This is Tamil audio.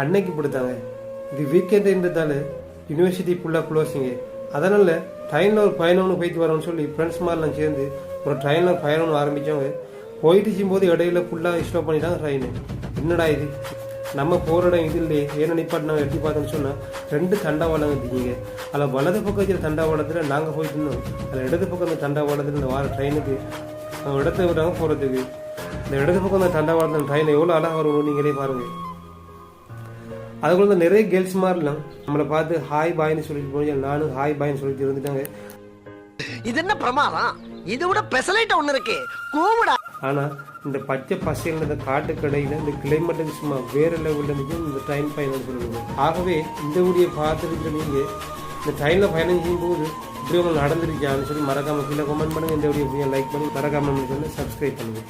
அன்னைக்கு கொடுத்தாங்க. இது வீக்கெண்டுன்றதால யூனிவர்சிட்டி ஃபுல்லாக க்ளோஸிங்க. அதனால் ட்ரெயினில் ஒரு பயணம்னு போயிட்டு வரோம்னு சொல்லி ஃப்ரெண்ட்ஸ் மாதிரிலாம் சேர்ந்து ஒரு ட்ரெயினில் பயணம்னு ஆரம்பித்தவங்க போயிட்டு இருக்கும்போது இடையில ஃபுல்லாக ஸ்டாப் பண்ணிட்டாங்க ட்ரெயின். என்னடா இது, நம்ம போகிற இடம் இது இல்லையே, ஏன்னா நிப்பாட்டு நாங்கள் எட்டி பார்த்தோன்னு சொன்னால் 2 தண்டவாளம் இருந்தீங்க. அதில் வலது பக்கம் இருக்கிற தண்டவாளத்தில் நாங்கள் போயிட்டு இருந்தோம். அதில் இடது பக்கம் அந்த தண்டவாளத்தில் இந்த வார ட்ரெயினுக்கு இடத்த விடாங்க போகிறதுக்கு. இந்த இடது பக்கம் அந்த தண்டவாளத்தில் ட்ரெயின் எவ்வளோ அழகாக வரும் நீங்களே பாருங்கள். அதுக்குள்ள நிறைய கேர்ள்ஸ் மாதிரிலாம் நம்மளை பார்த்து ஹாய் பாய்னு சொல்லிட்டு போய் நானும் ஹாய் பாய்னு சொல்லிட்டு இருந்துட்டாங்க. இது என்ன பிரமாதம், இதை விட பெசலைட் ஒண்ணு இருக்கு கூமுடா. ஆனா இந்த பச்சை பசங்க இந்த காட்டுக்கடையில இந்த கிளைமேட்டுக்கு சும்மா வேற லெவல்ல இருந்து இந்த ட்ரெயின் பயணம் சொல்லுங்க. ஆகவே இந்த வீடியோ பார்த்துட்டு நீங்க இந்த ட்ரெயின்ல பயணம் செய்யும் போது இப்படி உங்களுக்கு நடந்துருச்சான்னு சொல்லி மறக்காம கீழே கமெண்ட் பண்ணுங்க. இந்த வீடியோ லைக் பண்ணி மறக்காம சப்ஸ்கிரைப் பண்ணுங்க.